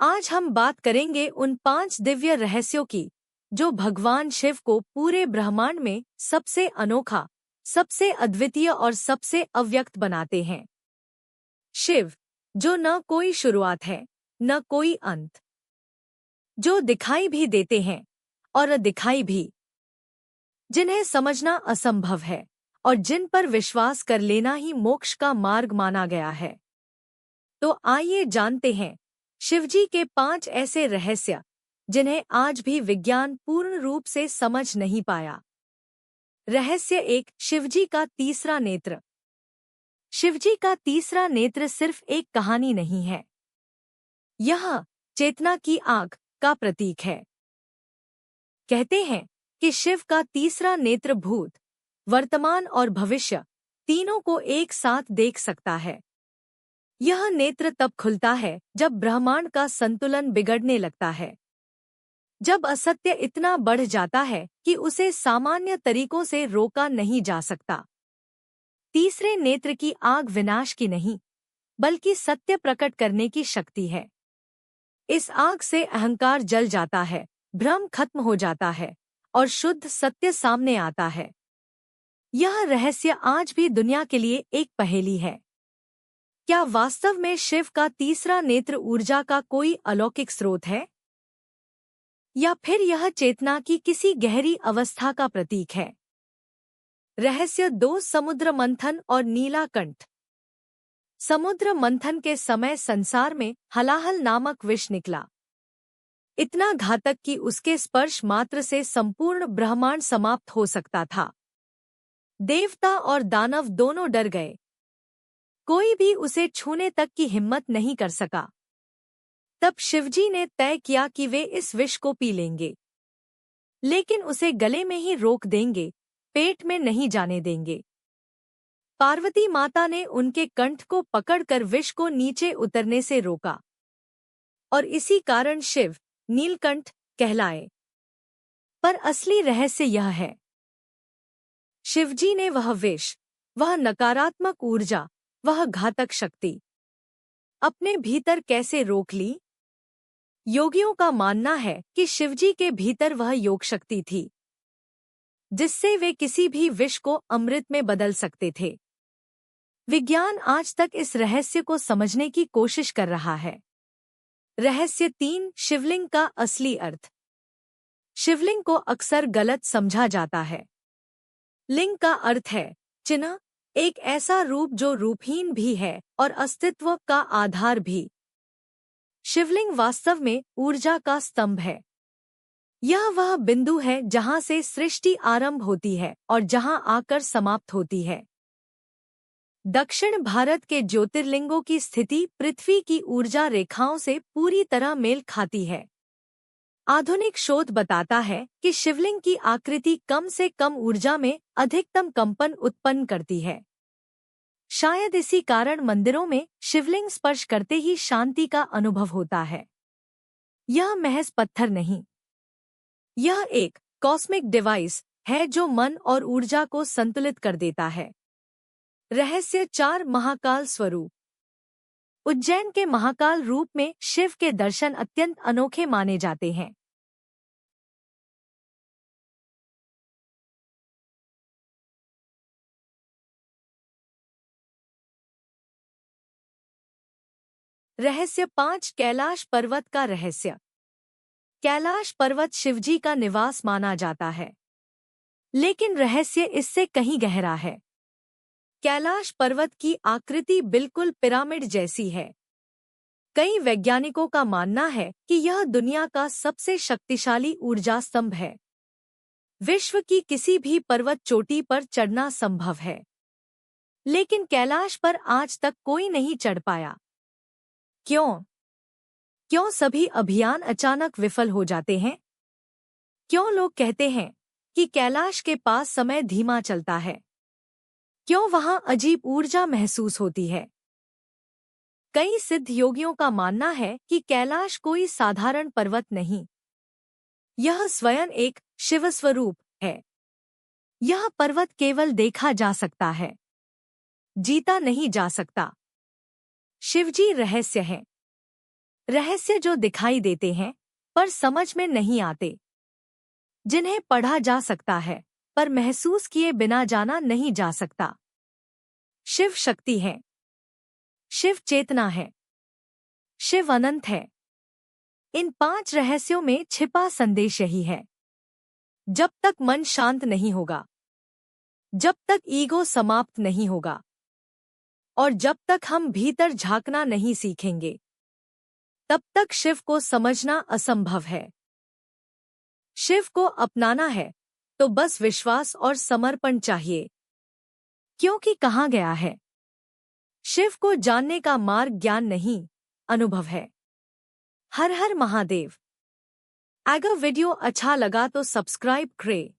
आज हम बात करेंगे उन 5 दिव्य रहस्यों की जो भगवान शिव को पूरे ब्रह्मांड में सबसे अनोखा, सबसे अद्वितीय और सबसे अव्यक्त बनाते हैं। शिव, जो न कोई शुरुआत है न कोई अंत, जो दिखाई भी देते हैं और अदिखाई भी, जिन्हें समझना असंभव है और जिन पर विश्वास कर लेना ही मोक्ष का मार्ग माना गया है। तो आइए जानते हैं शिवजी के 5 ऐसे रहस्य जिन्हें आज भी विज्ञान पूर्ण रूप से समझ नहीं पाया। रहस्य 1, शिवजी का तीसरा नेत्र। शिवजी का तीसरा नेत्र सिर्फ एक कहानी नहीं है, यह चेतना की आंख का प्रतीक है। कहते हैं कि शिव का तीसरा नेत्र भूत, वर्तमान और भविष्य तीनों को एक साथ देख सकता है। यह नेत्र तब खुलता है जब ब्रह्मांड का संतुलन बिगड़ने लगता है, जब असत्य इतना बढ़ जाता है कि उसे सामान्य तरीकों से रोका नहीं जा सकता। तीसरे नेत्र की आग विनाश की नहीं, बल्कि सत्य प्रकट करने की शक्ति है। इस आग से अहंकार जल जाता है, भ्रम खत्म हो जाता है और शुद्ध सत्य सामने आता है। यह रहस्य आज भी दुनिया के लिए एक पहेली है। क्या वास्तव में शिव का तीसरा नेत्र ऊर्जा का कोई अलौकिक स्रोत है, या फिर यह चेतना की किसी गहरी अवस्था का प्रतीक है? रहस्य 2, समुद्र मंथन और नीलाकंठ। समुद्र मंथन के समय संसार में हलाहल नामक विष निकला, इतना घातक कि उसके स्पर्श मात्र से संपूर्ण ब्रह्मांड समाप्त हो सकता था। देवता और दानव दोनों डर गए, कोई भी उसे छूने तक की हिम्मत नहीं कर सका। तब शिवजी ने तय किया कि वे इस विष को पी लेंगे, लेकिन उसे गले में ही रोक देंगे, पेट में नहीं जाने देंगे। पार्वती माता ने उनके कंठ को पकड़कर विष को नीचे उतरने से रोका, और इसी कारण शिव नीलकंठ कहलाए। पर असली रहस्य यह है, शिवजी ने वह विष, वह नकारात्मक ऊर्जा, वह घातक शक्ति अपने भीतर कैसे रोक ली? योगियों का मानना है कि शिवजी के भीतर वह योग शक्ति थी, जिससे वे किसी भी विष को अमृत में बदल सकते थे। विज्ञान आज तक इस रहस्य को समझने की कोशिश कर रहा है। रहस्य 3, शिवलिंग का असली अर्थ। शिवलिंग को अक्सर गलत समझा जाता है। लिंग का अर्थ है चिन्ह, एक ऐसा रूप जो रूपहीन भी है और अस्तित्व का आधार भी। शिवलिंग वास्तव में ऊर्जा का स्तंभ है। यह वह बिंदु है जहां से सृष्टि आरंभ होती है और जहां आकर समाप्त होती है। दक्षिण भारत के ज्योतिर्लिंगों की स्थिति पृथ्वी की ऊर्जा रेखाओं से पूरी तरह मेल खाती है। आधुनिक शोध बताता है कि शिवलिंग की आकृति कम से कम ऊर्जा में अधिकतम कंपन उत्पन्न करती है। शायद इसी कारण मंदिरों में शिवलिंग स्पर्श करते ही शांति का अनुभव होता है। यह महज पत्थर नहीं, यह एक कॉस्मिक डिवाइस है जो मन और ऊर्जा को संतुलित कर देता है। रहस्य 4, महाकाल स्वरूप। उज्जैन के महाकाल रूप में शिव के दर्शन अत्यंत अनोखे माने जाते हैं। रहस्य 5, कैलाश पर्वत का रहस्य। कैलाश पर्वत शिवजी का निवास माना जाता है, लेकिन रहस्य इससे कहीं गहरा है। कैलाश पर्वत की आकृति बिल्कुल पिरामिड जैसी है। कई वैज्ञानिकों का मानना है कि यह दुनिया का सबसे शक्तिशाली ऊर्जा स्तंभ है। विश्व की किसी भी पर्वत चोटी पर चढ़ना संभव है, लेकिन कैलाश पर आज तक कोई नहीं चढ़ पाया। क्यों? क्यों सभी अभियान अचानक विफल हो जाते हैं? क्यों लोग कहते हैं कि कैलाश के पास समय धीमा चलता है? क्यों वहां अजीब ऊर्जा महसूस होती है? कई सिद्ध योगियों का मानना है कि कैलाश कोई साधारण पर्वत नहीं, यह स्वयं एक शिव स्वरूप है। यह पर्वत केवल देखा जा सकता है, जीता नहीं जा सकता। शिवजी रहस्य है। रहस्य जो दिखाई देते हैं पर समझ में नहीं आते, जिन्हें पढ़ा जा सकता है पर महसूस किए बिना जाना नहीं जा सकता। शिव शक्ति है, शिव चेतना है, शिव अनंत है। इन 5 रहस्यों में छिपा संदेश यही है। जब तक मन शांत नहीं होगा, जब तक ईगो समाप्त नहीं होगा और जब तक हम भीतर झांकना नहीं सीखेंगे, तब तक शिव को समझना असंभव है। शिव को अपनाना है तो बस विश्वास और समर्पण चाहिए, क्योंकि कहा गया है, शिव को जानने का मार्ग ज्ञान नहीं, अनुभव है। हर हर महादेव। अगर वीडियो अच्छा लगा तो सब्सक्राइब करें।